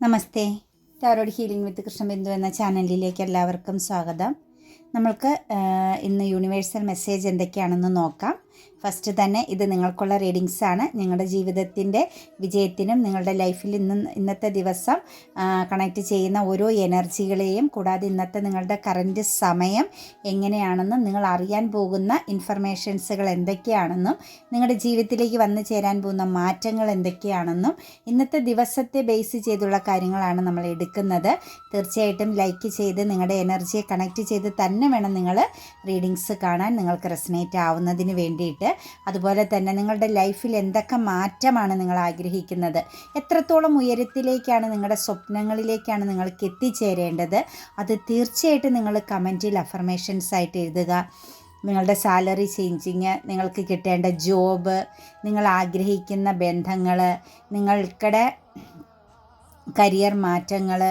നമസ്തേ. Tarot healing വിത്ത് കൃഷ്ണബിന്ദു എന്ന ചാനലിലേക്ക് എല്ലാവർക്കും സ്വാഗതം. നമ്മൾക്ക് ഇന്ന് യൂണിവേഴ്സൽ മെസ്സേജ് എന്തൊക്കെയാണെന്ന് നോക്കാം. ഫസ്റ്റ് തന്നെ ഇത് നിങ്ങൾക്കുള്ള റീഡിങ്സാണ്. നിങ്ങളുടെ ജീവിതത്തിൻ്റെ വിജയത്തിനും നിങ്ങളുടെ ലൈഫിൽ ഇന്നത്തെ ദിവസം കണക്റ്റ് ചെയ്യുന്ന ഓരോ എനർജികളെയും കൂടാതെ ഇന്നത്തെ നിങ്ങളുടെ കറൻറ്റ് സമയം എങ്ങനെയാണെന്നും നിങ്ങൾ അറിയാൻ പോകുന്ന ഇൻഫർമേഷൻസുകൾ എന്തൊക്കെയാണെന്നും നിങ്ങളുടെ ജീവിതത്തിലേക്ക് വന്നു ചേരാൻ പോകുന്ന മാറ്റങ്ങൾ എന്തൊക്കെയാണെന്നും ഇന്നത്തെ ദിവസത്തെ ബേസ് ചെയ്തുള്ള കാര്യങ്ങളാണ് നമ്മൾ എടുക്കുന്നത്. തീർച്ചയായിട്ടും ലൈക്ക് ചെയ്ത് നിങ്ങളുടെ എനർജിയെ കണക്റ്റ് ചെയ്ത് തന്നെ വേണം നിങ്ങൾ റീഡിങ്സ് കാണാൻ, നിങ്ങൾക്ക് റെസനേറ്റ് ആവുന്നതിന് വേണ്ടിയിട്ട്. അതുപോലെ തന്നെ നിങ്ങളുടെ ലൈഫിൽ എന്തൊക്കെ മാറ്റമാണ് നിങ്ങൾ ആഗ്രഹിക്കുന്നത്, എത്രത്തോളം ഉയരത്തിലേക്കാണ്, നിങ്ങളുടെ സ്വപ്നങ്ങളിലേക്കാണ് നിങ്ങൾക്ക് എത്തിച്ചേരേണ്ടത്, അത് തീർച്ചയായിട്ടും നിങ്ങൾ കമൻറ്റിൽ അഫർമേഷൻസ് ആയിട്ട് എഴുതുക. നിങ്ങളുടെ സാലറി ചേഞ്ചിങ്, നിങ്ങൾക്ക് കിട്ടേണ്ട ജോബ്, നിങ്ങൾ ആഗ്രഹിക്കുന്ന ബന്ധങ്ങൾ, നിങ്ങൾക്കിടെ കരിയർ മാറ്റങ്ങൾ,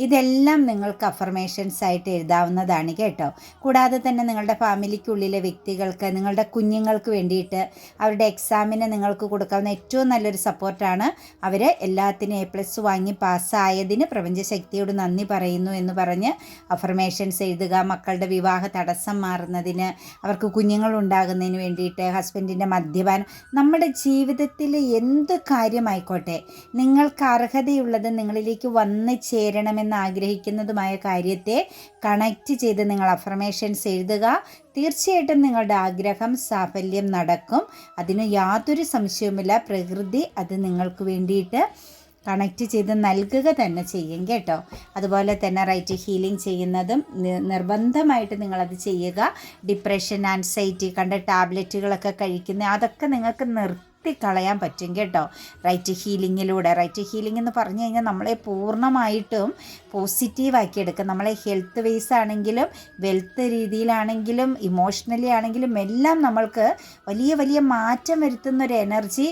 ഇതെല്ലാം നിങ്ങൾക്ക് അഫർമേഷൻസ് ആയിട്ട് എഴുതാവുന്നതാണ് കേട്ടോ. കൂടാതെ തന്നെ നിങ്ങളുടെ ഫാമിലിക്കുള്ളിലെ വ്യക്തികൾക്ക്, നിങ്ങളുടെ കുഞ്ഞുങ്ങൾക്ക് വേണ്ടിയിട്ട് അവരുടെ എക്സാമിന് നിങ്ങൾക്ക് കൊടുക്കാവുന്ന ഏറ്റവും നല്ലൊരു സപ്പോർട്ടാണ്. അവർ എല്ലാത്തിനും A+ വാങ്ങി പാസ്സായതിന് പ്രപഞ്ചശക്തിയോട് നന്ദി പറയുന്നു എന്ന് പറഞ്ഞ് അഫർമേഷൻസ് എഴുതുക. മക്കളുടെ വിവാഹ തടസ്സം മാറുന്നതിന്, അവർക്ക് കുഞ്ഞുങ്ങളുണ്ടാകുന്നതിന് വേണ്ടിയിട്ട്, ഹസ്ബൻഡിൻ്റെ മദ്യപാനം, നമ്മുടെ ജീവിതത്തിൽ എന്ത് കാര്യമായിക്കോട്ടെ നിങ്ങൾക്ക് അർഹതയുള്ളത് നിങ്ങളിലേക്ക് വന്നു ചേരണമെന്ന് ആഗ്രഹിക്കുന്നതുമായ കാര്യത്തെ കണക്റ്റ് ചെയ്ത് നിങ്ങൾ അഫർമേഷൻസ് എഴുതുക. തീർച്ചയായിട്ടും നിങ്ങളുടെ ആഗ്രഹം സാഫല്യം നടക്കും. അതിന് യാതൊരു സംശയവുമില്ല. പ്രകൃതി അത് നിങ്ങൾക്ക് വേണ്ടിയിട്ട് കണക്റ്റ് ചെയ്ത് നൽകുക തന്നെ ചെയ്യും കേട്ടോ. അതുപോലെ തന്നെ റൈറ്റ് ഹീലിംഗ് ചെയ്യുന്നതും നിർബന്ധമായിട്ട് നിങ്ങളത് ചെയ്യുക. ഡിപ്രഷൻ, ആൻസൈറ്റി കണ്ട ടാബ്ലറ്റുകളൊക്കെ കഴിക്കുന്ന അതൊക്കെ നിങ്ങൾക്ക് കളയാൻ പറ്റും കേട്ടോ റൈറ്റ് ഹീലിങ്ങിലൂടെ. റൈറ്റ് ഹീലിംഗ് എന്ന് പറഞ്ഞു കഴിഞ്ഞാൽ നമ്മളെ പൂർണ്ണമായിട്ടും പോസിറ്റീവാക്കി എടുക്കും. നമ്മളെ ഹെൽത്ത് വൈസ് ആണെങ്കിലും വെൽത്ത് രീതിയിലാണെങ്കിലും ഇമോഷണലി ആണെങ്കിലും എല്ലാം നമ്മൾക്ക് വലിയ വലിയ മാറ്റം വരുത്തുന്ന ഒരു എനർജി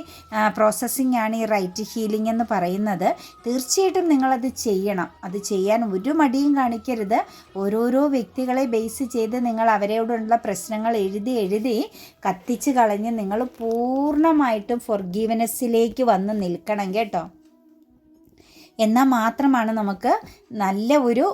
പ്രോസസ്സിംഗ് ആണ് ഈ റൈറ്റ് ഹീലിംഗ് എന്ന് പറയുന്നത്. തീർച്ചയായിട്ടും നിങ്ങളത് ചെയ്യണം. അത് ചെയ്യാൻ ഒരു മടിയും കാണിക്കരുത്. ഓരോരോ വ്യക്തികളെ ബേസ് ചെയ്ത് നിങ്ങൾ അവരോടുള്ള പ്രശ്നങ്ങൾ എഴുതി കത്തിച്ച് കളഞ്ഞ് നിങ്ങൾ പൂർണ്ണമായിട്ടും ഫോർഗീവ്നെസ്സിലേക്ക് വന്ന് നിൽക്കണം കേട്ടോ. എന്നാൽ മാത്രമാണ് നമുക്ക് നല്ല ഒരു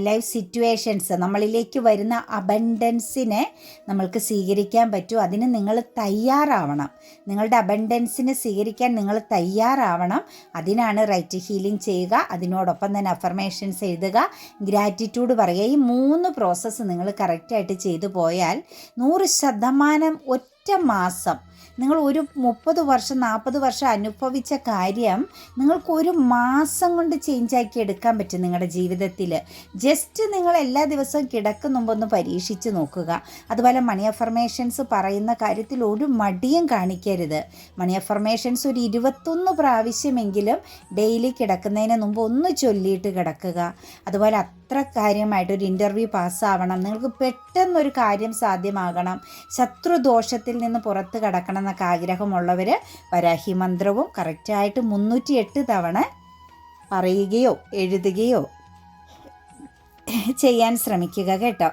ലൈഫ് സിറ്റുവേഷൻസ്, നമ്മളിലേക്ക് വരുന്ന അബണ്ടൻസിനെ നമ്മൾക്ക് സ്വീകരിക്കാൻ പറ്റൂ. അതിന് നിങ്ങൾ തയ്യാറാവണം. നിങ്ങളുടെ അബണ്ടൻസിനെ സ്വീകരിക്കാൻ നിങ്ങൾ തയ്യാറാവണം. അതിനാണ് റൈറ്റ് ഹീലിംഗ് ചെയ്യുക. അതിനോടൊപ്പം തന്നെ അഫർമേഷൻസ് എഴുതുക, ഗ്രാറ്റിറ്റ്യൂഡ് പറയുക. ഈ 3 പ്രോസസ്സ് നിങ്ങൾ കറക്റ്റായിട്ട് ചെയ്തു പോയാൽ 100% ഒറ്റ മാസം നിങ്ങൾ ഒരു 30 വർഷം 40 വർഷം അനുഭവിച്ച കാര്യം നിങ്ങൾക്ക് ഒരു മാസം കൊണ്ട് ചേഞ്ചാക്കി എടുക്കാൻ പറ്റും നിങ്ങളുടെ ജീവിതത്തിൽ. ജസ്റ്റ് നിങ്ങൾ എല്ലാ ദിവസവും കിടക്കും മുമ്പ് ഒന്ന് പരീക്ഷിച്ച് നോക്കുക. അതുപോലെ മണി അഫർമേഷൻസ് പറയുന്ന കാര്യത്തിൽ ഒരു മടിയും കാണിക്കരുത്. മണി അഫർമേഷൻസ് ഒരു 21 പ്രാവശ്യമെങ്കിലും ഡെയിലി കിടക്കുന്നതിന് മുമ്പ് ഒന്ന് ചൊല്ലിയിട്ട് കിടക്കുക. അതുപോലെ അത്ര കാര്യമായിട്ടൊരു ഇൻ്റർവ്യൂ പാസ്സാവണം, നിങ്ങൾക്ക് പെട്ടെന്നൊരു കാര്യം സാധ്യമാകണം, ശത്രുദോഷത്തിൽ നിന്ന് പുറത്ത് കടക്കണം എന്നൊക്കെ ആഗ്രഹമുള്ളവർ വരാഹി മന്ത്രവും കറക്റ്റായിട്ട് 308 തവണ പറയുകയോ എഴുതുകയോ ചെയ്യാൻ ശ്രമിക്കുക കേട്ടോ.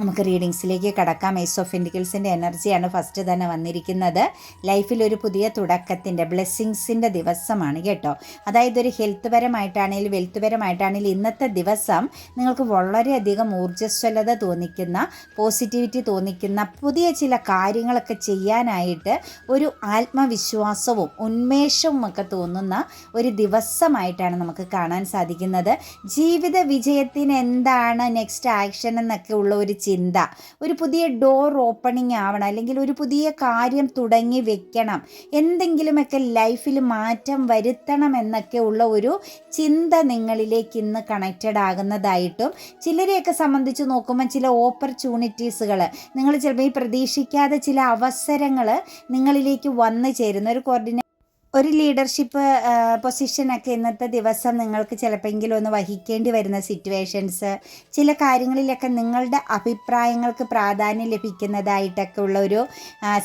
നമുക്ക് റീഡിങ്സിലേക്ക് കടക്കാം. ഏസ് ഓഫ് പെന്റിക്കിൾസിൻ്റെ എനർജിയാണ് ഫസ്റ്റ് തന്നെ വന്നിരിക്കുന്നത്. ലൈഫിലൊരു പുതിയ തുടക്കത്തിൻ്റെ ബ്ലെസ്സിങ്സിൻ്റെ ദിവസമാണ് കേട്ടോ. അതായത് ഒരു ഹെൽത്ത് പരമായിട്ടാണെങ്കിലും വെൽത്ത് പരമായിട്ടാണെങ്കിലും ഇന്നത്തെ ദിവസം നിങ്ങൾക്ക് വളരെയധികം ഊർജ്ജസ്വലത തോന്നിക്കുന്ന, പോസിറ്റിവിറ്റി തോന്നിക്കുന്ന, പുതിയ ചില കാര്യങ്ങളൊക്കെ ചെയ്യാനായിട്ട് ഒരു ആത്മവിശ്വാസവും ഉന്മേഷവും ഒക്കെ തോന്നുന്ന ഒരു ദിവസമായിട്ടാണ് നമുക്ക് കാണാൻ സാധിക്കുന്നത്. ജീവിത വിജയത്തിന് എന്താണ് നെക്സ്റ്റ് ആക്ഷൻ എന്നൊക്കെ ഉള്ള ഒരു ചിന്ത, ഒരു പുതിയ ഡോർ ഓപ്പണിംഗ് ആവണം, അല്ലെങ്കിൽ ഒരു പുതിയ കാര്യം തുടങ്ങി വെക്കണം, എന്തെങ്കിലുമൊക്കെ ലൈഫിൽ മാറ്റം വരുത്തണം എന്നൊക്കെ ഉള്ള ഒരു ചിന്ത നിങ്ങളിലേക്ക് ഇന്ന് കണക്റ്റഡ് ആകുന്നതായിട്ടും, ചിലരെയൊക്കെ സംബന്ധിച്ച് നോക്കുമ്പോൾ ചില ഓപ്പർച്യൂണിറ്റീസുകൾ, നിങ്ങൾ ചിലപ്പോൾ ഈ പ്രതീക്ഷിക്കാതെ ചില അവസരങ്ങൾ നിങ്ങളിലേക്ക് വന്നു ചേരുന്ന ഒരു ലീഡർഷിപ്പ് പൊസിഷനൊക്കെ ഇന്നത്തെ ദിവസം നിങ്ങൾക്ക് ചിലപ്പോഴെങ്കിലും ഒന്ന് വഹിക്കേണ്ടി വരുന്ന സിറ്റുവേഷൻസ്, ചില കാര്യങ്ങളിലൊക്കെ നിങ്ങളുടെ അഭിപ്രായങ്ങൾക്ക് പ്രാധാന്യം ലഭിക്കുന്നതായിട്ടൊക്കെ ഉള്ള ഒരു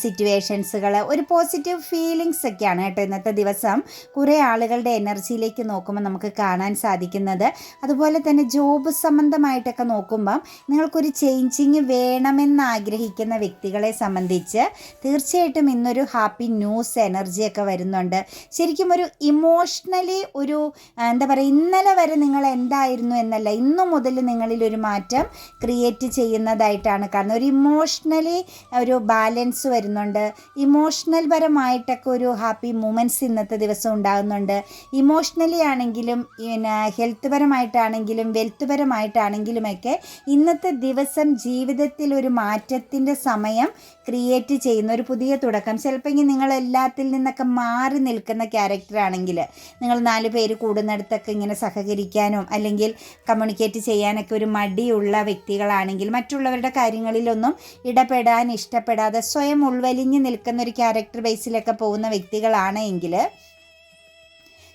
സിറ്റുവേഷൻസുകൾ, ഒരു പോസിറ്റീവ് ഫീലിങ്സ് ഒക്കെയാണ് കേട്ടോ ഇന്നത്തെ ദിവസം കുറേ ആളുകളുടെ എനർജിയിലേക്ക് നോക്കുമ്പോൾ നമുക്ക് കാണാൻ സാധിക്കുന്നത്. അതുപോലെ തന്നെ ജോബ് സംബന്ധമായിട്ടൊക്കെ നോക്കുമ്പം നിങ്ങൾക്കൊരു ചേഞ്ചിങ് വേണമെന്ന് ആഗ്രഹിക്കുന്ന വ്യക്തികളെ സംബന്ധിച്ച് തീർച്ചയായിട്ടും ഇന്നൊരു ഹാപ്പി ന്യൂസ് എനർജിയൊക്കെ വരുന്നുണ്ട്. വരുന്നുണ്ട്. ശരിക്കും ഒരു ഇമോഷണലി ഒരു എന്താ പറയുക, ഇന്നലെ വരെ നിങ്ങൾ എന്തായിരുന്നു എന്നല്ല, ഇന്നു മുതൽ നിങ്ങളിൽ ഒരു മാറ്റം ക്രിയേറ്റ് ചെയ്യുന്നതായിട്ടാണ് കാണുന്നത്. ഒരു ഇമോഷണലി ഒരു ബാലൻസ് വരുന്നുണ്ട്. ഇമോഷണൽ പരമായിട്ടൊക്കെ ഒരു ഹാപ്പി മൂമെൻറ്റ്സ് ഇന്നത്തെ ദിവസം ഉണ്ടാകുന്നുണ്ട്. ഇമോഷണലി ആണെങ്കിലും പിന്നെ ഹെൽത്ത് പരമായിട്ടാണെങ്കിലും വെൽത്ത് പരമായിട്ടാണെങ്കിലുമൊക്കെ ഇന്നത്തെ ദിവസം ജീവിതത്തിൽ ഒരു മാറ്റത്തിൻ്റെ സമയം ക്രിയേറ്റ് ചെയ്യുന്ന ഒരു പുതിയ തുടക്കം. ചിലപ്പോൾ നിങ്ങൾ എല്ലാത്തിൽ നിന്നൊക്കെ മാറി നിൽക്കുന്ന ക്യാരക്ടറാണെങ്കിൽ, നിങ്ങൾ 4 പേര് കൂടുന്നിടത്തൊക്കെ ഇങ്ങനെ സഹകരിക്കാനോ അല്ലെങ്കിൽ കമ്മ്യൂണിക്കേറ്റ് ചെയ്യാനൊക്കെ ഒരു മടിയുള്ള വ്യക്തികളാണെങ്കിൽ, മറ്റുള്ളവരുടെ കാര്യങ്ങളിലൊന്നും ഇടപെടാൻ ഇഷ്ടപ്പെടാതെ സ്വയം ഉൾവലിഞ്ഞ് നിൽക്കുന്ന ഒരു ക്യാരക്ടർ ബേസിലൊക്കെ പോകുന്ന വ്യക്തികളാണെങ്കിൽ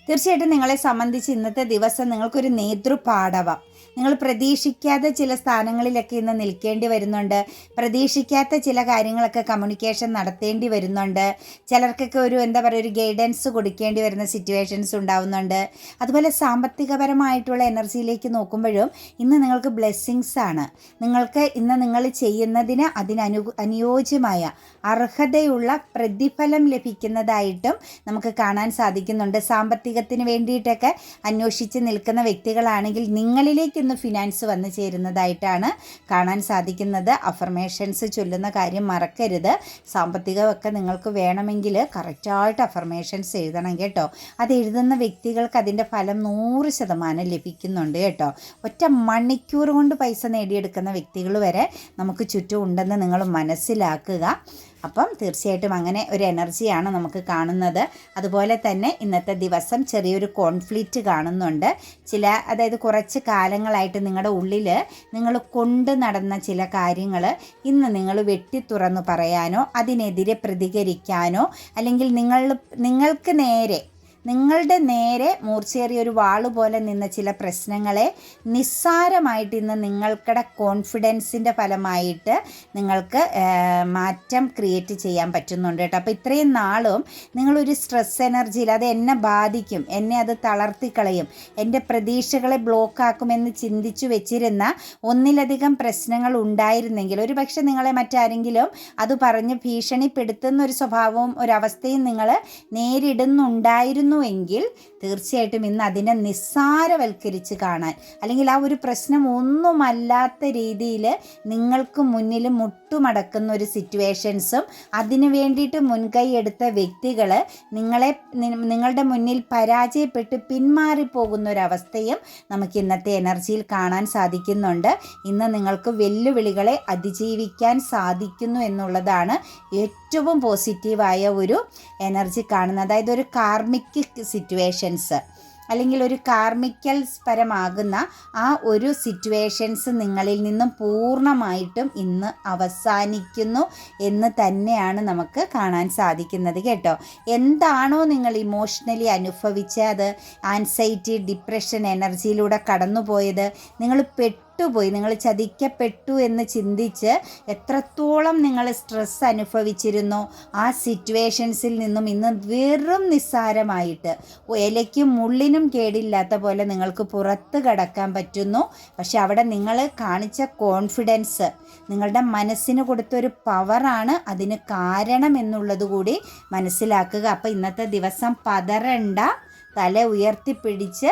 തീർച്ചയായിട്ടും നിങ്ങളെ സംബന്ധിച്ച് ഇന്നത്തെ ദിവസം നിങ്ങൾക്കൊരു നേതൃപാടവം. നിങ്ങൾ പ്രതീക്ഷിക്കാത്ത ചില സ്ഥാനങ്ങളിലൊക്കെ ഇന്ന് നിൽക്കേണ്ടി വരുന്നുണ്ട്. പ്രതീക്ഷിക്കാത്ത ചില കാര്യങ്ങളൊക്കെ കമ്മ്യൂണിക്കേഷൻ നടത്തേണ്ടി വരുന്നുണ്ട്. ചിലർക്കൊക്കെ ഒരു എന്താ പറയുക, ഒരു ഗൈഡൻസ് കൊടുക്കേണ്ടി വരുന്ന സിറ്റുവേഷൻസ് ഉണ്ടാവുന്നുണ്ട്. അതുപോലെ സാമ്പത്തികപരമായിട്ടുള്ള എനർജിയിലേക്ക് നോക്കുമ്പോഴും ഇന്ന് നിങ്ങൾക്ക് ബ്ലെസ്സിങ്സ് ആണ്. നിങ്ങൾക്ക് ഇന്ന് നിങ്ങൾ ചെയ്യുന്നതിന് അനുയോജ്യമായ അർഹതയുള്ള പ്രതിഫലം ലഭിക്കുന്നതായിട്ടും നമുക്ക് കാണാൻ സാധിക്കുന്നുണ്ട്. സാമ്പത്തികത്തിന് വേണ്ടിയിട്ടൊക്കെ അന്വേഷിച്ച് നിൽക്കുന്ന വ്യക്തികളാണെങ്കിൽ നിങ്ങളിലേക്ക് ഇന്ന് ഫിനാൻസ് വന്നു ചേരുന്നതായിട്ടാണ് കാണാൻ സാധിക്കുന്നത്. അഫർമേഷൻസ് ചൊല്ലുന്ന കാര്യം മറക്കരുത്. സാമ്പത്തികമൊക്കെ നിങ്ങൾക്ക് വേണമെങ്കിൽ കറക്റ്റായിട്ട് അഫർമേഷൻസ് എഴുതണം കേട്ടോ. അത് എഴുതുന്ന വ്യക്തികൾക്ക് അതിൻ്റെ ഫലം 100% ലഭിക്കുന്നുണ്ട് കേട്ടോ. ഒറ്റ മണിക്കൂർ കൊണ്ട് പൈസ നേടിയെടുക്കുന്ന വ്യക്തികൾ വരെ നമുക്ക് ചുറ്റും ഉണ്ടെന്ന് നിങ്ങൾ മനസ്സിലാക്കുക. അപ്പം തീർച്ചയായിട്ടും അങ്ങനെ ഒരു എനർജിയാണ് നമുക്ക് കാണുന്നത്. അതുപോലെ തന്നെ ഇന്നത്തെ ദിവസം ചെറിയൊരു കോൺഫ്ലിക്റ്റ് കാണുന്നുണ്ട്. അതായത് കുറച്ച് കാലങ്ങളായിട്ട് നിങ്ങളുടെ ഉള്ളിൽ നിങ്ങൾ കൊണ്ട് നടന്ന ചില കാര്യങ്ങൾ ഇന്ന് നിങ്ങൾ വെട്ടി തുറന്നു പറയാനോ അതിനെതിരെ പ്രതികരിക്കാനോ അല്ലെങ്കിൽ നിങ്ങളുടെ നേരെ മൂർച്ചയേറിയൊരു വാള് പോലെ നിന്ന ചില പ്രശ്നങ്ങളെ നിസ്സാരമായിട്ട് ഇന്ന് നിങ്ങൾക്കുടെ കോൺഫിഡൻസിൻ്റെ ഫലമായിട്ട് നിങ്ങൾക്ക് മാറ്റം ക്രിയേറ്റ് ചെയ്യാൻ പറ്റുന്നുണ്ട് കേട്ടോ. അപ്പോൾ ഇത്രയും നാളും നിങ്ങളൊരു സ്ട്രെസ് എനർജിയിൽ അത് എന്നെ ബാധിക്കും, എന്നെ അത് തളർത്തിക്കളയും, എൻ്റെ പ്രതീക്ഷകളെ ബ്ലോക്കാക്കുമെന്ന് ചിന്തിച്ചു വെച്ചിരുന്ന ഒന്നിലധികം പ്രശ്നങ്ങൾ ഉണ്ടായിരുന്നെങ്കിൽ, ഒരു പക്ഷേ നിങ്ങളെ മറ്റാരെങ്കിലും അത് പറഞ്ഞ് ഭീഷണിപ്പെടുത്തുന്ന ഒരു സ്വഭാവവും ഒരവസ്ഥയും നിങ്ങൾ നേരിടുന്നുണ്ടായിരുന്നു എങ്കിൽ തീർച്ചയായിട്ടും ഇന്ന് അതിനെ നിസ്സാരവൽക്കരിച്ച് കാണാൻ, അല്ലെങ്കിൽ ആ ഒരു പ്രശ്നം ഒന്നുമല്ലാത്ത രീതിയിൽ നിങ്ങൾക്ക് മുന്നിൽ മുട്ടുമടക്കുന്ന ഒരു സിറ്റുവേഷൻസും അതിനു വേണ്ടിയിട്ട് മുൻകൈ എടുത്ത വ്യക്തികൾ നിങ്ങളുടെ മുന്നിൽ പരാജയപ്പെട്ട് പിന്മാറിപ്പോകുന്ന ഒരവസ്ഥയും നമുക്ക് ഇന്നത്തെ എനർജിയിൽ കാണാൻ സാധിക്കുന്നുണ്ട്. ഇന്ന് നിങ്ങൾക്ക് വെല്ലുവിളികളെ അതിജീവിക്കാൻ സാധിക്കുന്നു എന്നുള്ളതാണ് ഏറ്റവും പോസിറ്റീവായ ഒരു എനർജി കാണുന്നത്. അതായത് ഒരു കാർമിക് സിറ്റുവേഷൻസ് അല്ലെങ്കിൽ ഒരു കാർമിക്കൽസ് പരമാകുന്ന ആ ഒരു സിറ്റുവേഷൻസ് നിങ്ങളിൽ നിന്നും പൂർണ്ണമായിട്ടും ഇന്ന് അവസാനിക്കുന്നു എന്ന് തന്നെയാണ് നമുക്ക് കാണാൻ സാധിക്കുന്നത് കേട്ടോ. എന്താണോ നിങ്ങൾ ഇമോഷണലി അനുഭവിച്ച് അത് ആൻസൈറ്റി, ഡിപ്രഷൻ എനർജിയിലൂടെ കടന്നുപോയത്, നിങ്ങൾ ചതിക്കപ്പെട്ടു എന്ന് ചിന്തിച്ച് എത്രത്തോളം നിങ്ങൾ സ്ട്രെസ് അനുഭവിച്ചിരുന്നോ ആ സിറ്റുവേഷൻസിൽ നിന്നും ഇന്ന് വെറും നിസ്സാരമായിട്ട് ഇലയ്ക്കും മുള്ളിനും കേടില്ലാത്ത പോലെ നിങ്ങൾക്ക് പുറത്ത് കടക്കാൻ പറ്റുന്നു. പക്ഷെ അവിടെ നിങ്ങൾ കാണിച്ച കോൺഫിഡൻസ്, നിങ്ങളുടെ മനസ്സിന് കൊടുത്തൊരു പവറാണ് അതിന് കാരണം എന്നുള്ളത് കൂടി മനസ്സിലാക്കുക. അപ്പോൾ ഇന്നത്തെ ദിവസം പതറണ്ട, തല ഉയർത്തിപ്പിടിച്ച്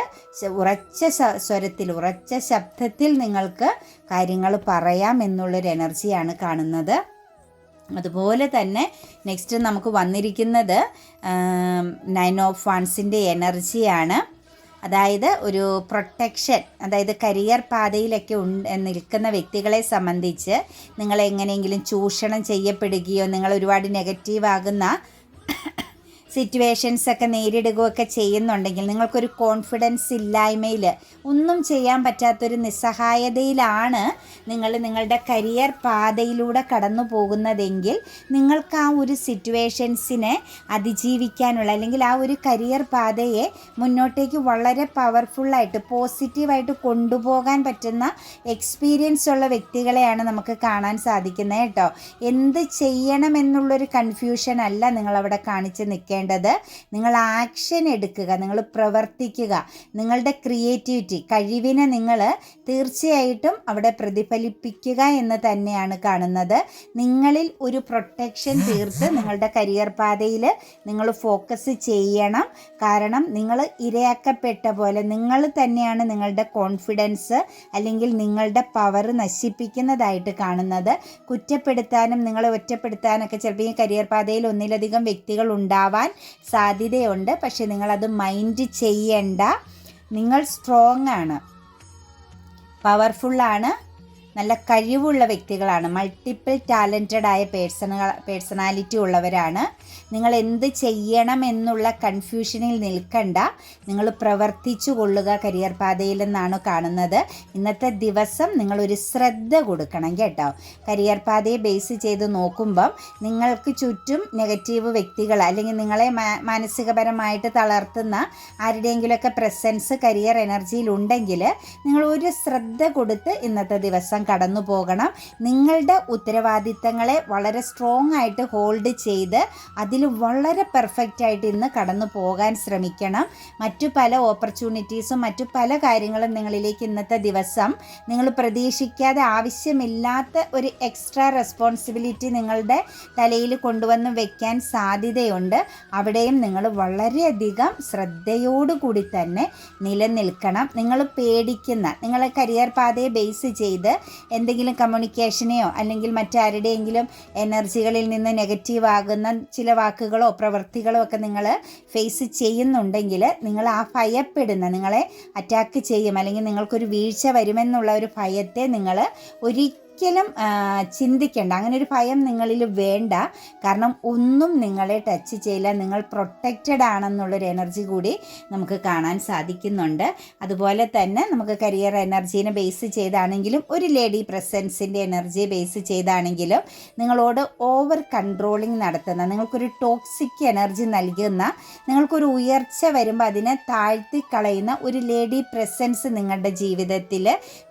ഉറച്ച സ്വരത്തിൽ, ഉറച്ച ശബ്ദത്തിൽ നിങ്ങൾക്ക് കാര്യങ്ങൾ പറയാം എന്നുള്ളൊരു എനർജിയാണ് കാണുന്നത്. അതുപോലെ തന്നെ നെക്സ്റ്റ് നമുക്ക് വന്നിരിക്കുന്നത് 9 ഓഫ് വൺസിൻ്റെ എനർജിയാണ്. അതായത് ഒരു പ്രൊട്ടക്ഷൻ, അതായത് കരിയർ പാതയിലൊക്കെ നിൽക്കുന്ന വ്യക്തികളെ സംബന്ധിച്ച് നിങ്ങൾ എങ്ങനെയെങ്കിലും ചൂഷണം ചെയ്യപ്പെടുകയോ നിങ്ങൾ ഒരുപാട് നെഗറ്റീവാകുന്ന സിറ്റുവേഷൻസൊക്കെ നേരിടുകയൊക്കെ ചെയ്യുന്നുണ്ടെങ്കിൽ, നിങ്ങൾക്കൊരു കോൺഫിഡൻസ് ഇല്ലായ്മയിൽ, ഒന്നും ചെയ്യാൻ പറ്റാത്തൊരു നിസ്സഹായതയിലാണ് നിങ്ങളുടെ കരിയർ പാതയിലൂടെ കടന്നു പോകുന്നതെങ്കിൽ, നിങ്ങൾക്ക് ആ ഒരു സിറ്റുവേഷൻസിനെ അതിജീവിക്കാനുള്ള അല്ലെങ്കിൽ ആ ഒരു കരിയർ പാതയെ മുന്നോട്ടേക്ക് വളരെ പവർഫുള്ളായിട്ട് പോസിറ്റീവായിട്ട് കൊണ്ടുപോകാൻ പറ്റുന്ന എക്സ്പീരിയൻസ് ഉള്ള വ്യക്തികളെയാണ് നമുക്ക് കാണാൻ സാധിക്കുന്നത് കേട്ടോ. എന്ത് ചെയ്യണമെന്നുള്ളൊരു കൺഫ്യൂഷൻ അല്ല നിങ്ങളവിടെ കാണിച്ച് നിൽക്കേണ്ടത്. ചെയ്യേണ്ടത്, നിങ്ങൾ ആക്ഷൻ എടുക്കുക, നിങ്ങൾ പ്രവർത്തിക്കുക. നിങ്ങളുടെ ക്രിയേറ്റിവിറ്റി, കഴിവിനെ നിങ്ങൾ തീർച്ചയായിട്ടും അവിടെ പ്രതിഫലിപ്പിക്കുക എന്ന് തന്നെയാണ് കാണുന്നത്. നിങ്ങളിൽ ഒരു പ്രൊട്ടക്ഷൻ തീർത്ത് നിങ്ങളുടെ കരിയർ പാതയിൽ നിങ്ങൾ ഫോക്കസ് ചെയ്യണം. കാരണം നിങ്ങൾ ഇരയാക്കപ്പെട്ട പോലെ നിങ്ങൾ തന്നെയാണ് നിങ്ങളുടെ കോൺഫിഡൻസ് അല്ലെങ്കിൽ നിങ്ങളുടെ പവർ നശിപ്പിക്കുന്നതായിട്ട് കാണുന്നത്. കുറ്റപ്പെടുത്താനും നിങ്ങളെ ഒറ്റപ്പെടുത്താനൊക്കെ ചിലപ്പോൾ ഈ കരിയർ പാതയിൽ ഒന്നിലധികം വ്യക്തികൾ ഉണ്ടാവാൻ സാധ്യതയുണ്ട്. പക്ഷെ നിങ്ങളത് മൈൻഡ് ചെയ്യണ്ട. നിങ്ങൾ സ്ട്രോങ് ആണ്, പവർഫുള്ളാണ്, നല്ല കഴിവുള്ള വ്യക്തികളാണ്, മൾട്ടിപ്പിൾ ടാലൻറ്റഡ് ആയ പേഴ്സണാലിറ്റി ഉള്ളവരാണ്. നിങ്ങൾ എന്ത് ചെയ്യണം എന്നുള്ള കൺഫ്യൂഷനിൽ നിൽക്കണ്ട, നിങ്ങൾ പ്രവർത്തിച്ചു കൊള്ളുക കരിയർ പാതയിൽ എന്നാണ് കാണുന്നത്. ഇന്നത്തെ ദിവസം നിങ്ങളൊരു ശ്രദ്ധ കൊടുക്കണം കേട്ടോ. കരിയർ പാതയെ ബേസ് ചെയ്ത് നോക്കുമ്പം നിങ്ങൾക്ക് ചുറ്റും നെഗറ്റീവ് വ്യക്തികൾ അല്ലെങ്കിൽ നിങ്ങളെ മാനസികപരമായിട്ട് തളർത്തുന്ന ആരുടെയെങ്കിലുമൊക്കെ പ്രസൻസ് കരിയർ എനർജിയിൽ ഉണ്ടെങ്കിൽ നിങ്ങൾ ഒരു ശ്രദ്ധ കൊടുത്ത് ഇന്നത്തെ ദിവസം കടന്നു പോകണം. നിങ്ങളുടെ ഉത്തരവാദിത്തങ്ങളെ വളരെ സ്ട്രോങ് ആയിട്ട് ഹോൾഡ് ചെയ്ത് അതിൽ വളരെ പെർഫെക്റ്റ് ആയിട്ട് ഇന്ന് കടന്നു പോകാൻ ശ്രമിക്കണം. മറ്റു പല ഓപ്പർച്യൂണിറ്റീസും മറ്റു പല കാര്യങ്ങളും നിങ്ങളിലേക്ക് ഇന്നത്തെ ദിവസം നിങ്ങൾ പ്രതീക്ഷിക്കാതെ ആവശ്യമില്ലാത്ത ഒരു എക്സ്ട്രാ റെസ്പോൺസിബിലിറ്റി നിങ്ങളുടെ തലയിൽ കൊണ്ടുവന്ന് വെക്കാൻ സാധ്യതയുണ്ട്. അവിടെയും നിങ്ങൾ വളരെയധികം ശ്രദ്ധയോടുകൂടി തന്നെ നിലനിൽക്കണം. നിങ്ങൾ പേടിക്കുന്ന, നിങ്ങളെ കരിയർ പാതയെ ബേസ് ചെയ്ത് എന്തെങ്കിലും കമ്മ്യൂണിക്കേഷനെയോ അല്ലെങ്കിൽ മറ്റാരുടെയെങ്കിലും എനർജികളിൽ നിന്ന് നെഗറ്റീവ് ആകുന്ന ചില വാക്കുകളോ പ്രവൃത്തികളോ ഒക്കെ നിങ്ങൾ ഫേസ് ചെയ്യുന്നുണ്ടെങ്കിൽ നിങ്ങൾ ആ ഭയപ്പെടുന്ന, നിങ്ങളെ അറ്റാക്ക് ചെയ്യും അല്ലെങ്കിൽ നിങ്ങൾക്കൊരു വീഴ്ച വരുമെന്നുള്ള ഒരു ഭയത്തെ നിങ്ങൾ ഒരിക്കലും ചിന്തിക്കേണ്ട. അങ്ങനെ ഒരു ഭയം നിങ്ങളിൽ വേണ്ട. കാരണം ഒന്നും നിങ്ങളെ ടച്ച് ചെയ്യില്ല. നിങ്ങൾ പ്രൊട്ടക്റ്റഡ് ആണെന്നുള്ളൊരു എനർജി കൂടി നമുക്ക് കാണാൻ സാധിക്കുന്നുണ്ട്. അതുപോലെ തന്നെ നമുക്ക് കരിയർ എനർജീനെ ബേസ് ചെയ്താണെങ്കിലും ഒരു ലേഡി പ്രസൻസിൻ്റെ എനർജിയെ ബേസ് ചെയ്താണെങ്കിലും നിങ്ങളോട് ഓവർ കൺട്രോളിങ് നടത്തുന്ന, നിങ്ങൾക്കൊരു ടോക്സിക് എനർജി നൽകുന്ന, നിങ്ങൾക്കൊരു ഉയർച്ച വരുമ്പോൾ അതിനെ താഴ്ത്തി കളയുന്ന ഒരു ലേഡി പ്രസൻസ് നിങ്ങളുടെ ജീവിതത്തിൽ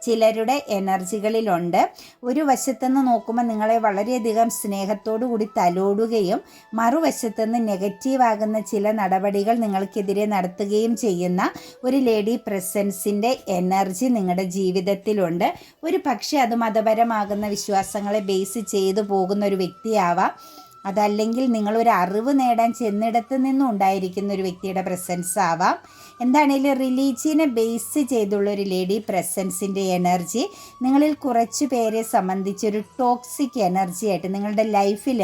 ചിലരുടെ എനർജികളിലുണ്ട്. ഒരു വശത്തുനിന്ന് നോക്കുമ്പോൾ നിങ്ങളെ വളരെയധികം സ്നേഹത്തോടു കൂടി തലോടുകയും മറുവശത്തുനിന്ന് നെഗറ്റീവാകുന്ന ചില നടപടികൾ നിങ്ങൾക്കെതിരെ നടത്തുകയും ചെയ്യുന്ന ഒരു ലേഡി പ്രസൻസിൻ്റെ എനർജി നിങ്ങളുടെ ജീവിതത്തിലുണ്ട്. ഒരു പക്ഷേ അത് മതപരമാകുന്ന വിശ്വാസങ്ങളെ ബേസ് ചെയ്തു പോകുന്ന ഒരു വ്യക്തിയാവാം. അതല്ലെങ്കിൽ നിങ്ങളൊരു അറിവ് നേടാൻ ചെന്നിടത്ത് നിന്നും ഉണ്ടായിരിക്കുന്ന ഒരു വ്യക്തിയുടെ പ്രസൻസ് ആവാം. എന്താണെങ്കിലും റിലീജിയനെ ബേസ് ചെയ്തുള്ളൊരു ലേഡി പ്രസൻസിൻ്റെ എനർജി നിങ്ങളിൽ കുറച്ച് പേരെ സംബന്ധിച്ചൊരു ടോക്സിക് എനർജി ആയിട്ട് നിങ്ങളുടെ ലൈഫിൽ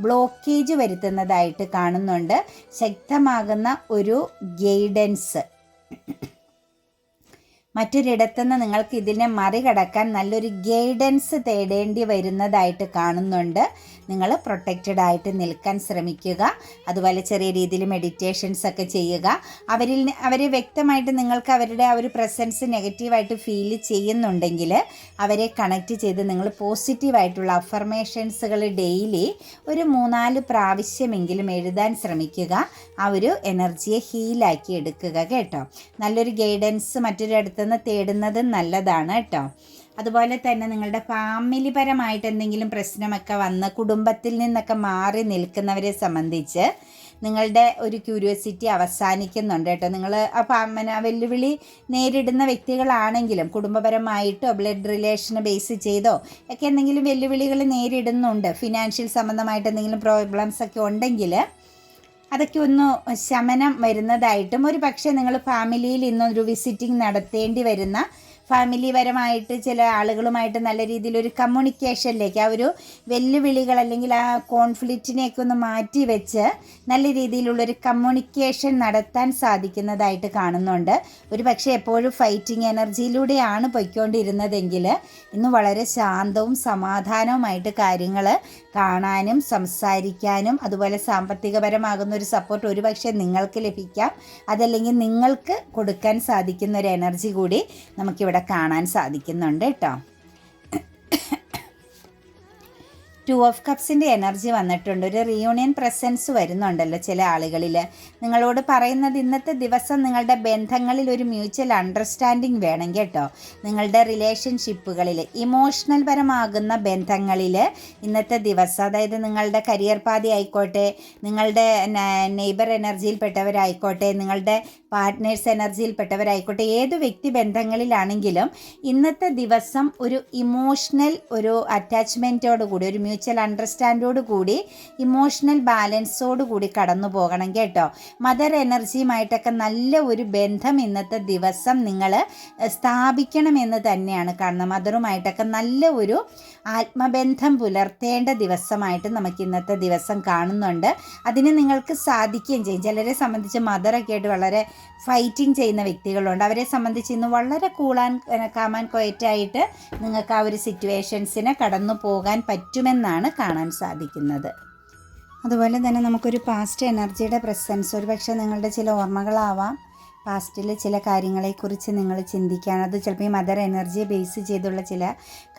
ബ്ലോക്കേജ് വരുത്തുന്നതായിട്ട് കാണുന്നുണ്ട്. ശക്തമാകുന്ന ഒരു ഗൈഡൻസ് മറ്റൊരിടത്തുനിന്ന് നിങ്ങൾക്ക് ഇതിനെ മറികടക്കാൻ നല്ലൊരു ഗൈഡൻസ് തേടേണ്ടി വരുന്നതായിട്ട് കാണുന്നുണ്ട്. നിങ്ങൾ പ്രൊട്ടക്റ്റഡ് ആയിട്ട് നിൽക്കാൻ ശ്രമിക്കുക. അതുപോലെ ചെറിയ രീതിയിൽ മെഡിറ്റേഷൻസ് ഒക്കെ ചെയ്യുക. അവരെ വ്യക്തമായിട്ട് നിങ്ങൾക്ക് അവരുടെ ആ ഒരു പ്രസൻസ് നെഗറ്റീവായിട്ട് ഫീൽ ചെയ്യുന്നുണ്ടെങ്കിൽ അവരെ കണക്റ്റ് ചെയ്ത് നിങ്ങൾ പോസിറ്റീവായിട്ടുള്ള അഫർമേഷൻസുകൾ ഡെയിലി ഒരു 3-4 പ്രാവശ്യമെങ്കിലും എഴുതാൻ ശ്രമിക്കുക. ആ ഒരു എനർജിയെ ഹീലാക്കി എടുക്കുക കേട്ടോ. നല്ലൊരു ഗൈഡൻസ് മറ്റൊരിടത്തുനിന്ന് തേടുന്നത് നല്ലതാണ് കേട്ടോ. അതുപോലെ തന്നെ നിങ്ങളുടെ ഫാമിലി പരമായിട്ട് എന്തെങ്കിലും പ്രശ്നമൊക്കെ വന്ന് കുടുംബത്തിൽ നിന്നൊക്കെ മാറി നിൽക്കുന്നവരെ സംബന്ധിച്ച് നിങ്ങളുടെ ഒരു ക്യൂരിയോസിറ്റി അവസാനിക്കുന്നുണ്ട് കേട്ടോ. നിങ്ങൾ വെല്ലുവിളി നേരിടുന്ന വ്യക്തികളാണെങ്കിലും കുടുംബപരമായിട്ടോ ബ്ലഡ് റിലേഷനെ ബേസ് ചെയ്തോ ഒക്കെ എന്തെങ്കിലും വെല്ലുവിളികൾ നേരിടുന്നുണ്ട്, ഫിനാൻഷ്യൽ സംബന്ധമായിട്ട് എന്തെങ്കിലും പ്രോബ്ലംസ് ഒക്കെ ഉണ്ടെങ്കിൽ അതൊക്കെ ഒന്ന് ശമനം വരുന്നതായിട്ടും, ഒരു പക്ഷേ നിങ്ങൾ ഫാമിലിയിൽ ഇന്നൊരു വിസിറ്റിംഗ് നടത്തേണ്ടി വരുന്ന, ഫാമിലി പരമായിട്ട് ചില ആളുകളുമായിട്ട് നല്ല രീതിയിലൊരു കമ്മ്യൂണിക്കേഷനിലേക്ക് ആ ഒരു വെല്ലുവിളികൾ അല്ലെങ്കിൽ ആ കോൺഫ്ലിക്റ്റിനെയൊക്കെ ഒന്ന് മാറ്റി വെച്ച് നല്ല രീതിയിലുള്ളൊരു കമ്മ്യൂണിക്കേഷൻ നടത്താൻ സാധിക്കുന്നതായിട്ട് കാണുന്നുണ്ട്. ഒരു പക്ഷേ എപ്പോഴും ഫൈറ്റിംഗ് എനർജിയിലൂടെയാണ് പൊയ്ക്കൊണ്ടിരുന്നതെങ്കിൽ ഇന്ന് വളരെ ശാന്തവും സമാധാനവുമായിട്ട് കാര്യങ്ങൾ കാണാനും സംസാരിക്കാനും അതുപോലെ സാമ്പത്തികപരമാകുന്ന ഒരു സപ്പോർട്ട് ഒരു പക്ഷേ നിങ്ങൾക്ക് ലഭിക്കാം. അതല്ലെങ്കിൽ നിങ്ങൾക്ക് കൊടുക്കാൻ സാധിക്കുന്ന ഒരു എനർജി കൂടി നമുക്കിവിടെ കാണാൻ സാധിക്കുന്നുണ്ട് കേട്ടോ. ടു ഓഫ് കപ്സിൻ്റെ എനർജി വന്നിട്ടുണ്ട്. ഒരു റീയൂണിയൻ പ്രസൻസ് വരുന്നുണ്ടല്ലോ ചില ആളുകളിൽ. നിങ്ങളോട് പറയുന്നത് ഇന്നത്തെ ദിവസം നിങ്ങളുടെ ബന്ധങ്ങളിൽ ഒരു മ്യൂച്വൽ അണ്ടർസ്റ്റാൻഡിങ് വേണം കേട്ടോ. നിങ്ങളുടെ റിലേഷൻഷിപ്പുകളിൽ ഇമോഷണൽ പരമാകുന്ന ബന്ധങ്ങളിൽ ഇന്നത്തെ ദിവസം, അതായത് നിങ്ങളുടെ കരിയർ പാതി ആയിക്കോട്ടെ, നിങ്ങളുടെ നെയ്ബർ എനർജിയിൽപ്പെട്ടവരായിക്കോട്ടെ, നിങ്ങളുടെ പാർട്ട്നേഴ്സ് എനർജിയിൽപ്പെട്ടവരായിക്കോട്ടെ, ഏത് വ്യക്തി ബന്ധങ്ങളിലാണെങ്കിലും ഇന്നത്തെ ദിവസം ഒരു ഇമോഷണൽ ഒരു അറ്റാച്ച്മെൻറ്റോട് കൂടി, ഒരു മ്യൂച്വൽ അണ്ടർസ്റ്റാൻഡോട് കൂടി, ഇമോഷണൽ ബാലൻസോട് കൂടി കടന്നു പോകണം കേട്ടോ. മദർ എനർജിയുമായിട്ടൊക്കെ നല്ല ഒരു ബന്ധം ഇന്നത്തെ ദിവസം നിങ്ങൾ സ്ഥാപിക്കണമെന്ന് തന്നെയാണ് കാണുന്നത്. മദറുമായിട്ടൊക്കെ നല്ല ഒരു ആത്മബന്ധം പുലർത്തേണ്ട ദിവസമായിട്ട് നമുക്ക് ഇന്നത്തെ ദിവസം കാണുന്നുണ്ട്. അതിന് നിങ്ങൾക്ക് സാധിക്കുകയും ചെയ്യും. ചിലരെ സംബന്ധിച്ച് മദറൊക്കെ ആയിട്ട് വളരെ ഫൈറ്റിംഗ് ചെയ്യുന്ന വ്യക്തികളുണ്ട്. അവരെ സംബന്ധിച്ച് ഇന്ന് വളരെ കാമാൻ ക്വയറ്റായിട്ട് നിങ്ങൾക്ക് ആ ഒരു സിറ്റുവേഷൻസിനെ കടന്നു പോകാൻ പറ്റുമെന്നാണ് കാണാൻ സാധിക്കുന്നത്. അതുപോലെ തന്നെ നമുക്കൊരു പാസ്റ്റ് എനർജിയുടെ പ്രസൻസ്, ഒരു പക്ഷേ നിങ്ങളുടെ ചില ഓർമ്മകളാവാം. പാസ്റ്റിൽ ചില കാര്യങ്ങളെക്കുറിച്ച് നിങ്ങൾ ചിന്തിക്കുകയാണ്. അത് ചിലപ്പോൾ ഈ മദർ എനർജിയെ ബേസ് ചെയ്തുള്ള ചില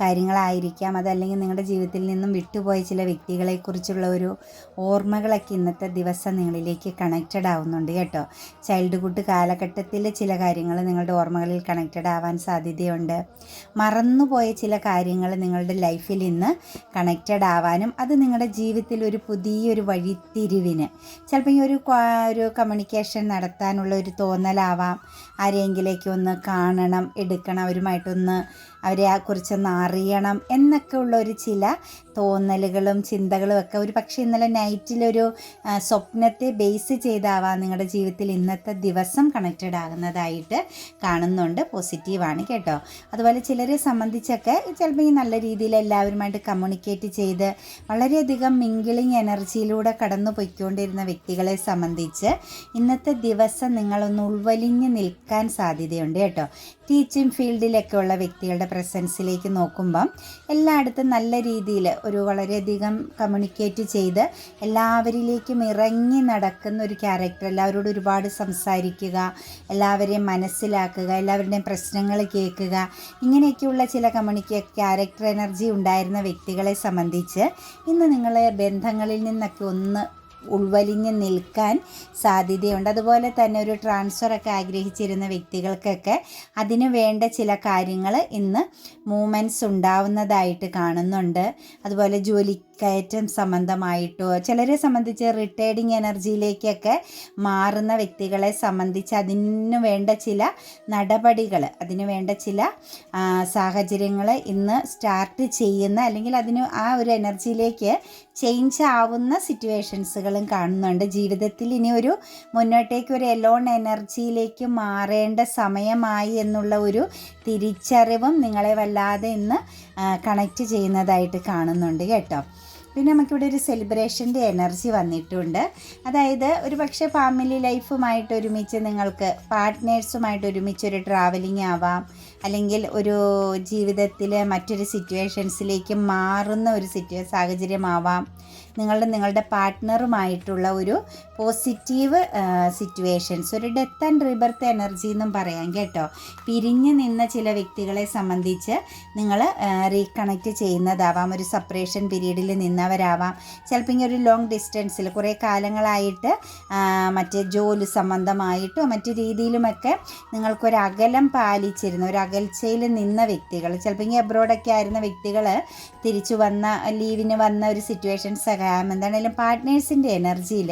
കാര്യങ്ങളായിരിക്കാം. അതല്ലെങ്കിൽ നിങ്ങളുടെ ജീവിതത്തിൽ നിന്നും വിട്ടുപോയ ചില വ്യക്തികളെക്കുറിച്ചുള്ള ഒരു ഓർമ്മകളൊക്കെ ഇന്നത്തെ ദിവസം നിങ്ങളിലേക്ക് കണക്റ്റഡ് ആവുന്നുണ്ട് കേട്ടോ. ചൈൽഡ്ഹുഡ് കാലഘട്ടത്തിൽ ചില കാര്യങ്ങൾ നിങ്ങളുടെ ഓർമ്മകളിൽ കണക്റ്റഡ് ആവാൻ സാധ്യതയുണ്ട്. മറന്നുപോയ ചില കാര്യങ്ങൾ നിങ്ങളുടെ ലൈഫിൽ ഇന്ന് കണക്റ്റഡ് ആവാനും അത് നിങ്ങളുടെ ജീവിതത്തിൽ ഒരു പുതിയൊരു വഴിത്തിരിവിന്, ചിലപ്പോൾ ഈ ഒരു കമ്മ്യൂണിക്കേഷൻ നടത്താനുള്ള ഒരു തോന്നലാവാം. ആരെങ്കിലേക്ക് ഒന്ന് കാണണം, എടുക്കണം, അവരുമായിട്ടൊന്ന് അവരെ കുറിച്ചൊന്ന് അറിയണം എന്നൊക്കെ ഉള്ളൊരു ചില തോന്നലുകളും ചിന്തകളും ഒക്കെ ഒരു പക്ഷേ ഇന്നലെ നൈറ്റിലൊരു സ്വപ്നത്തെ ബേസ് ചെയ്താവാം നിങ്ങളുടെ ജീവിതത്തിൽ ഇന്നത്തെ ദിവസം കണക്റ്റഡ് ആകുന്നതായിട്ട് കാണുന്നുണ്ട്. പോസിറ്റീവാണ് കേട്ടോ. അതുപോലെ ചിലരെ സംബന്ധിച്ചൊക്കെ ചിലപ്പോൾ ഈ നല്ല രീതിയിൽ എല്ലാവരുമായിട്ട് കമ്മ്യൂണിക്കേറ്റ് ചെയ്ത് വളരെയധികം മിങ്കിളിങ് എനർജിയിലൂടെ കടന്നു പോയിക്കൊണ്ടിരുന്ന വ്യക്തികളെ സംബന്ധിച്ച് ഇന്നത്തെ ദിവസം നിങ്ങളൊന്ന് ഉൾവലിഞ്ഞ് നിൽക്കാൻ സാധ്യതയുണ്ട് കേട്ടോ. ടീച്ചിങ് ഫീൽഡിലൊക്കെ ഉള്ള വ്യക്തികളുടെ പ്രസൻസിലേക്ക് നോക്കുമ്പം എല്ലായിടത്തും നല്ല രീതിയിൽ ഒരു വളരെയധികം കമ്മ്യൂണിക്കേറ്റ് ചെയ്ത് എല്ലാവരിലേക്കും ഇറങ്ങി നടക്കുന്ന ഒരു ക്യാരക്ടർ, എല്ലാവരോടും ഒരുപാട് സംസാരിക്കുക, എല്ലാവരെയും മനസ്സിലാക്കുക, എല്ലാവരുടെയും പ്രശ്നങ്ങൾ കേൾക്കുക, ഇങ്ങനെയൊക്കെയുള്ള ചില ക്യാരക്ടർ എനർജി ഉണ്ടായിരുന്ന വ്യക്തികളെ സംബന്ധിച്ച് ഇന്ന് നിങ്ങൾ ബന്ധങ്ങളിൽ നിന്നൊക്കെ ഒന്ന് ഉൾവലിഞ്ഞ് നിൽക്കാൻ സാധ്യതയുണ്ട്. അതുപോലെ തന്നെ ഒരു ട്രാൻസ്ഫറൊക്കെ ആഗ്രഹിച്ചിരുന്ന വ്യക്തികൾക്കൊക്കെ അതിനു വേണ്ട ചില കാര്യങ്ങൾ ഇന്ന് മൂവ്മെൻറ്റ്സ് ഉണ്ടാവുന്നതായിട്ട് കാണുന്നുണ്ട്. അതുപോലെ ജോലിക്കയറ്റം സംബന്ധമായിട്ടോ, ചിലരെ സംബന്ധിച്ച് റിട്ടയർഡിങ് എനർജിയിലേക്കൊക്കെ മാറുന്ന വ്യക്തികളെ സംബന്ധിച്ച് അതിനു വേണ്ട ചില നടപടികൾ, അതിനു വേണ്ട ചില സാഹചര്യങ്ങൾ ഇന്ന് സ്റ്റാർട്ട് ചെയ്യുന്ന, അല്ലെങ്കിൽ അതിന് ആ ഒരു എനർജിയിലേക്ക് ചേഞ്ച് ആവുന്ന സിറ്റുവേഷൻസുകളും കാണുന്നുണ്ട്. ജീവിതത്തിൽ ഇനി ഒരു മുന്നോട്ടേക്ക് ഒരു എലോൺ എനർജിയിലേക്ക് മാറേണ്ട സമയമായി എന്നുള്ള ഒരു തിരിച്ചറിവും നിങ്ങളെ വല്ലാതെ ഇന്ന് കണക്റ്റ് ചെയ്യുന്നതായിട്ട് കാണുന്നുണ്ട് കേട്ടോ. പിന്നെ നമുക്കിവിടെ ഒരു സെലിബ്രേഷൻ്റെ എനർജി വന്നിട്ടുണ്ട്. അതായത് ഒരു പക്ഷേ ഫാമിലി ലൈഫുമായിട്ട് ഒരുമിച്ച്, നിങ്ങൾക്ക് പാർട്ട്നേഴ്സുമായിട്ട് ഒരുമിച്ച് ഒരു ട്രാവലിംഗ് ആവാം, അല്ലെങ്കിൽ ഒരു ജീവിതത്തിൽ മറ്റൊരു സിറ്റുവേഷൻസിലേക്ക് മാറുന്ന ഒരു സാഹചര്യമാവാം. നിങ്ങളുടെ പാർട്ട്ണറുമായിട്ടുള്ള ഒരു പോസിറ്റീവ് സിറ്റുവേഷൻസ്, ഒരു ഡെത്ത് ആൻഡ് റീബർത്ത് എനർജി എന്നും പറയാം കേട്ടോ. പിരിഞ്ഞ് നിന്ന ചില വ്യക്തികളെ സംബന്ധിച്ച് നിങ്ങൾ റീകണക്റ്റ് ചെയ്യുന്നതാവാം. ഒരു സെപ്പറേഷൻ പീരീഡിൽ നിന്നവരാവാം. ചിലപ്പോൾ ഇങ്ങനെ ഒരു ലോങ് ഡിസ്റ്റൻസിൽ കുറേ കാലങ്ങളായിട്ട് മറ്റേ ജോലി സംബന്ധമായിട്ടോ മറ്റു രീതിയിലുമൊക്കെ നിങ്ങൾക്കൊരകലം പാലിച്ചിരുന്ന, ഒരു അകൽച്ചയിൽ നിന്ന വ്യക്തികൾ, ചിലപ്പോൾ ഇങ്ങനെ എബ്രോഡൊക്കെ ആയിരുന്ന വ്യക്തികൾ തിരിച്ചു വന്ന, ലീവിന് വന്ന ഒരു സിറ്റുവേഷൻസ് ഒക്കെ എന്താണെങ്കിലും പാർട്ട്നേഴ്സിൻ്റെ എനർജിയിൽ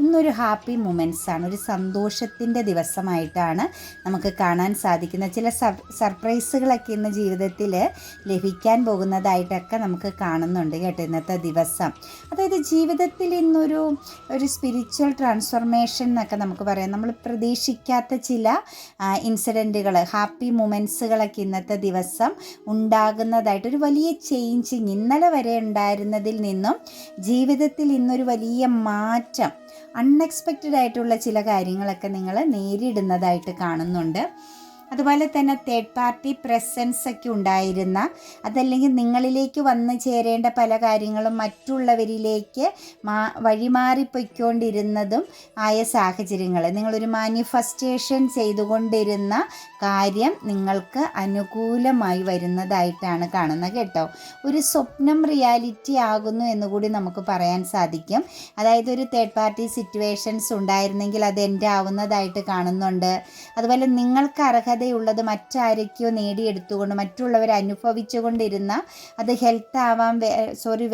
ഇന്നൊരു ഹാപ്പി മൊമെൻറ്റ്സാണ്, ഒരു സന്തോഷത്തിൻ്റെ ദിവസമായിട്ടാണ് നമുക്ക് കാണാൻ സാധിക്കുന്നത്. ചില സർപ്രൈസുകളൊക്കെ ഇന്ന് ജീവിതത്തിൽ ലഭിക്കാൻ പോകുന്നതായിട്ടൊക്കെ നമുക്ക് കാണുന്നുണ്ട് കേട്ടോ ഇന്നത്തെ ദിവസം. അതായത് ജീവിതത്തിൽ ഇന്നൊരു സ്പിരിച്വൽ ട്രാൻസ്ഫോർമേഷൻ എന്നൊക്കെ നമുക്ക് പറയാം. നമ്മൾ പ്രതീക്ഷിക്കാത്ത ചില ഇൻസിഡൻറ്റുകൾ, ഹാപ്പി മൊമെൻറ്റ്സുകളൊക്കെ ഇന്നത്തെ ദിവസം ഉണ്ടാകുന്നതായിട്ട്, ഒരു വലിയ ചേഞ്ചിങ് ഇന്നലെ വരെ ഉണ്ടായിരുന്നതിൽ നിന്നും ജീവിതത്തിൽ ഇന്നൊരു വലിയ മാറ്റം, അൺഎക്സ്പെക്റ്റഡ് ആയിട്ടുള്ള ചില കാര്യങ്ങളൊക്കെ നിങ്ങൾ നേരിടുന്നതായിട്ട് കാണുന്നുണ്ട്. അതുപോലെ തന്നെ തേർഡ് പാർട്ടി പ്രസൻസ് ഒക്കെ ഉണ്ടായിരുന്ന, അതല്ലെങ്കിൽ നിങ്ങളിലേക്ക് വന്നു ചേരേണ്ട പല കാര്യങ്ങളും മറ്റുള്ളവരിലേക്ക് വഴിമാറിപ്പോയിക്കൊണ്ടിരുന്നതും ആയ സാഹചര്യങ്ങൾ, നിങ്ങളൊരു മാനിഫെസ്റ്റേഷൻ ചെയ്തുകൊണ്ടിരുന്ന കാര്യം നിങ്ങൾക്ക് അനുകൂലമായി വരുന്നതായിട്ടാണ് കാണുന്നത് കേട്ടോ. ഒരു സ്വപ്നം റിയാലിറ്റി ആകുന്നു എന്നുകൂടി നമുക്ക് പറയാൻ സാധിക്കും. അതായത് ഒരു തേർഡ് പാർട്ടി സിറ്റുവേഷൻസ് ഉണ്ടായിരുന്നെങ്കിൽ അത് എൻ്റെ ആവുന്നതായിട്ട് കാണുന്നുണ്ട്. അതുപോലെ നിങ്ങൾക്ക് അർഹതയുള്ളത് മറ്റാരൊക്കെയോ നേടിയെടുത്തുകൊണ്ട് മറ്റുള്ളവർ അനുഭവിച്ചുകൊണ്ടിരുന്ന, അത്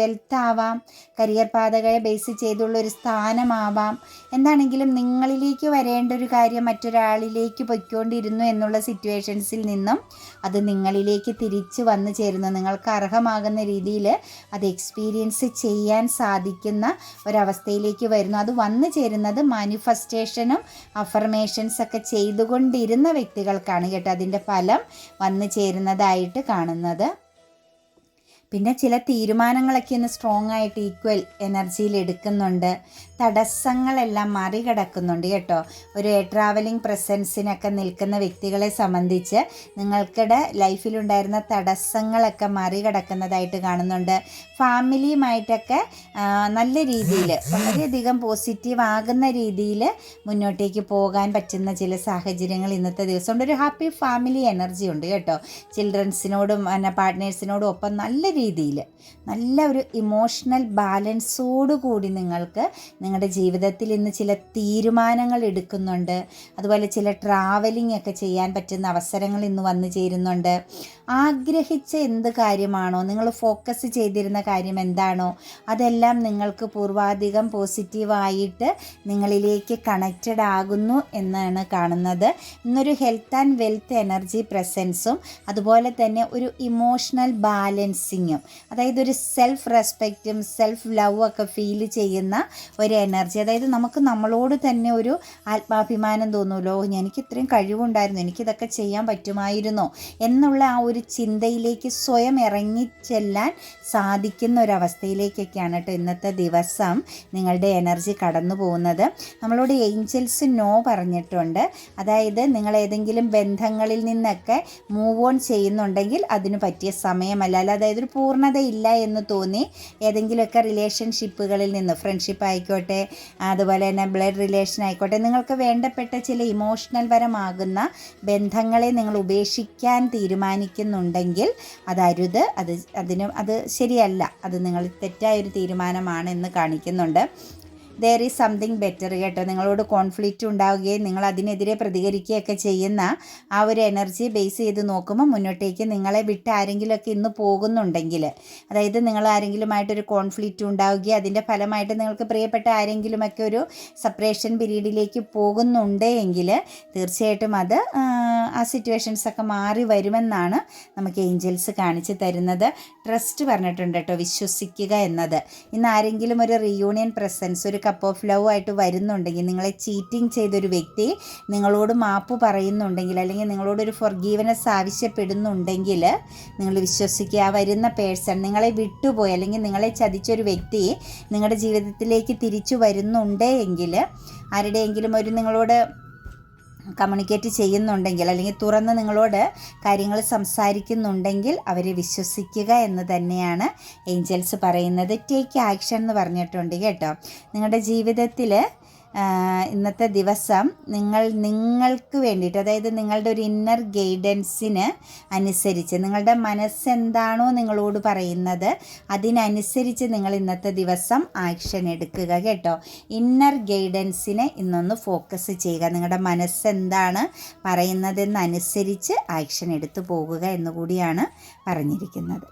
വെൽത്ത് ആവാം, കരിയർ പാതകളെ ബേസ് ചെയ്തുള്ള ഒരു സ്ഥാനമാവാം, എന്താണെങ്കിലും നിങ്ങളിലേക്ക് വരേണ്ട ഒരു കാര്യം മറ്റൊരാളിലേക്ക് പൊയ്ക്കൊണ്ടിരുന്നു എന്നുള്ള സിറ്റുവേഷൻസിൽ നിന്നും അത് നിങ്ങളിലേക്ക് തിരിച്ചു വന്നു ചേരുന്നു. നിങ്ങൾക്ക് അർഹമാകുന്ന രീതിയിൽ അത് എക്സ്പീരിയൻസ് ചെയ്യാൻ സാധിക്കുന്ന ഒരവസ്ഥയിലേക്ക് വരുന്നു. അത് വന്നു ചേരുന്നത് മാനിഫെസ്റ്റേഷനും അഫർമേഷൻസ് ഒക്കെ ചെയ്തുകൊണ്ടിരുന്ന വ്യക്തികൾക്കാണ് കേട്ടോ അതിൻ്റെ ഫലം വന്നു ചേരുന്നതായിട്ട് കാണുന്നത്. പിന്നെ ചില തീരുമാനങ്ങളൊക്കെ ഇന്ന് സ്ട്രോങ് ആയിട്ട് ഈക്വൽ എനർജിയിൽ എടുക്കുന്നുണ്ട്. തടസ്സങ്ങളെല്ലാം മറികടക്കുന്നുണ്ട് കേട്ടോ. ഒരു ട്രാവലിംഗ് പ്രസൻസിനൊക്കെ നിൽക്കുന്ന വ്യക്തികളെ സംബന്ധിച്ച് നിങ്ങൾക്കിടെ ലൈഫിലുണ്ടായിരുന്ന തടസ്സങ്ങളൊക്കെ മറികടക്കുന്നതായിട്ട് കാണുന്നുണ്ട്. ഫാമിലിയുമായിട്ടൊക്കെ നല്ല രീതിയിൽ വളരെയധികം പോസിറ്റീവ് ആകുന്ന രീതിയിൽ മുന്നോട്ടേക്ക് പോകാൻ പറ്റുന്ന ചില സാഹചര്യങ്ങൾ ഇന്നത്തെ ദിവസമുണ്ട്. ഒരു ഹാപ്പി ഫാമിലി എനർജി ഉണ്ട് കേട്ടോ. ചിൽഡ്രൻസിനോടും പാർട്ട്നേഴ്സിനോടും ഒപ്പം നല്ല രീതിയിൽ നല്ല ഒരു ഇമോഷണൽ ബാലൻസോടു കൂടി നിങ്ങൾക്ക് നിങ്ങളുടെ ജീവിതത്തിൽ ഇന്ന് ചില തീരുമാനങ്ങൾ എടുക്കുന്നുണ്ട്. അതുപോലെ ചില ട്രാവലിംഗ് ഒക്കെ ചെയ്യാൻ പറ്റുന്ന അവസരങ്ങൾ ഇന്ന് വന്നു ചേരുന്നുണ്ട്. ആഗ്രഹിച്ച എന്ത് കാര്യമാണോ, നിങ്ങൾ ഫോക്കസ് ചെയ്തിരുന്ന കാര്യം എന്താണോ, അതെല്ലാം നിങ്ങൾക്ക് പൂർവാധികം പോസിറ്റീവായിട്ട് നിങ്ങളിലേക്ക് കണക്റ്റഡ് ആകുന്നു എന്നാണ് കാണുന്നത്. ഇന്നൊരു ഹെൽത്ത് ആൻഡ് വെൽത്ത് എനർജി പ്രസൻസും അതുപോലെ തന്നെ ഒരു ഇമോഷണൽ ബാലൻസിങ്ങും, അതായത് ഒരു സെൽഫ് റെസ്പെക്റ്റും സെൽഫ് ലവും ഒക്കെ ഫീൽ ചെയ്യുന്ന ഒരു എനർജി. അതായത് നമുക്ക് നമ്മളോട് തന്നെ ഒരു ആത്മാഭിമാനം തോന്നുമല്ലോ, എനിക്ക് ഇത്രയും കഴിവുണ്ടായിരുന്നു, എനിക്കിതൊക്കെ ചെയ്യാൻ പറ്റുമായിരുന്നോ എന്നുള്ള ആ ഒരു ചിന്തയിലേക്ക് സ്വയം ഇറങ്ങിച്ചെല്ലാൻ സാധിക്കുന്ന ഒരവസ്ഥയിലേക്കൊക്കെയാണ് കേട്ടോ ഇന്നത്തെ ദിവസം നിങ്ങളുടെ എനർജി കടന്നു പോകുന്നത്. നമ്മളോട് ഏഞ്ചൽസ് നോ പറഞ്ഞിട്ടുണ്ട്. അതായത് നിങ്ങൾ ഏതെങ്കിലും ബന്ധങ്ങളിൽ നിന്നൊക്കെ മൂവ് ഓൺ ചെയ്യുന്നുണ്ടെങ്കിൽ അതിന് പറ്റിയ സമയമല്ല. അതായത് ഒരു പൂർണ്ണതയില്ല എന്ന് തോന്നി ഏതെങ്കിലുമൊക്കെ റിലേഷൻഷിപ്പുകളിൽ നിന്ന്, ഫ്രണ്ട്ഷിപ്പ് ആയിക്കോട്ടെ, അതുപോലെ തന്നെ ബ്ലഡ് റിലേഷൻ ആയിക്കോട്ടെ, നിങ്ങൾക്ക് വേണ്ടപ്പെട്ട ചില ഇമോഷണൽ പരമാകുന്ന ബന്ധങ്ങളെ നിങ്ങൾ ഉപേക്ഷിക്കാൻ തീരുമാനിക്കുന്നുണ്ടെങ്കിൽ അതരുത്. അത് ശരിയല്ല. അത് നിങ്ങൾ തെറ്റായൊരു തീരുമാനമാണെന്ന് കാണിക്കുന്നുണ്ട്. ദെയർ ഈസ് സംതിങ് ബെറ്റർ കേട്ടോ. നിങ്ങളോട് കോൺഫ്ലിക്റ്റ് ഉണ്ടാവുകയും നിങ്ങൾ അതിനെതിരെ പ്രതികരിക്കുകയൊക്കെ ചെയ്യുന്ന ആ ഒരു എനർജി ബേസ് ചെയ്ത് നോക്കുമ്പോൾ മുന്നോട്ടേക്ക് നിങ്ങളെ വിട്ട് ആരെങ്കിലുമൊക്കെ ഇന്ന് പോകുന്നുണ്ടെങ്കിൽ, അതായത് നിങ്ങൾ ആരെങ്കിലുമായിട്ടൊരു കോൺഫ്ലിക്റ്റ് ഉണ്ടാവുകയും അതിൻ്റെ ഫലമായിട്ട് നിങ്ങൾക്ക് പ്രിയപ്പെട്ട ആരെങ്കിലുമൊക്കെ ഒരു സെപ്പറേഷൻ പീരീഡിലേക്ക് പോകുന്നുണ്ട് എങ്കിൽ തീർച്ചയായിട്ടും അത് ആ സിറ്റുവേഷൻസൊക്കെ മാറി വരുമെന്നാണ് നമുക്ക് ഏഞ്ചൽസ് കാണിച്ചു തരുന്നത്. ട്രസ്റ്റ് പറഞ്ഞിട്ടുണ്ട് കേട്ടോ, വിശ്വസിക്കുക എന്നത്. ഇന്ന് ആരെങ്കിലും ഒരു റീയൂണിയൻ പ്രസൻസ്, ഒരു കപ്പ് ഓഫ് ലവ് ആയിട്ട് വരുന്നുണ്ടെങ്കിൽ, നിങ്ങളെ ചീറ്റിംഗ് ചെയ്തൊരു വ്യക്തി നിങ്ങളോട് മാപ്പ് പറയുന്നുണ്ടെങ്കിൽ, അല്ലെങ്കിൽ നിങ്ങളോടൊരു ഫോർഗീവ്നെസ് ആവശ്യപ്പെടുന്നുണ്ടെങ്കിൽ നിങ്ങൾ വിശ്വസിക്കുക. ആ വരുന്ന പേഴ്സൺ നിങ്ങളെ വിട്ടുപോയി അല്ലെങ്കിൽ നിങ്ങളെ ചതിച്ചൊരു വ്യക്തി നിങ്ങളുടെ ജീവിതത്തിലേക്ക് തിരിച്ചു വരുന്നുണ്ട് എങ്കിൽ, ആരുടെയെങ്കിലും ഒരു നിങ്ങളോട് കമ്മ്യൂണിക്കേറ്റ് ചെയ്യുന്നുണ്ടെങ്കിൽ അല്ലെങ്കിൽ തുറന്ന് നിങ്ങളോട് കാര്യങ്ങൾ സംസാരിക്കുന്നുണ്ടെങ്കിൽ അവരെ വിശ്വസിക്കുക എന്ന് തന്നെയാണ് ഏഞ്ചൽസ് പറയുന്നത്. ടേക്ക് ആക്ഷൻ എന്ന് പറഞ്ഞിട്ടുണ്ട് കേട്ടോ. നിങ്ങളുടെ ജീവിതത്തിൽ ഇന്നത്തെ ദിവസം നിങ്ങൾക്ക് വേണ്ടിയിട്ട്, അതായത് നിങ്ങളുടെ ഒരു ഇന്നർ ഗൈഡൻസിന് അനുസരിച്ച്, നിങ്ങളുടെ മനസ്സെന്താണോ നിങ്ങളോട് പറയുന്നത് അതിനനുസരിച്ച് നിങ്ങൾ ഇന്നത്തെ ദിവസം ആക്ഷൻ എടുക്കുക കേട്ടോ. ഇന്നർ ഗൈഡൻസിനെ ഇന്നൊന്ന് ഫോക്കസ് ചെയ്യുക. നിങ്ങളുടെ മനസ്സെന്താണ് പറയുന്നതെന്നനുസരിച്ച് ആക്ഷൻ എടുത്തു പോകുക എന്നുകൂടിയാണ് പറഞ്ഞിരിക്കുന്നത്.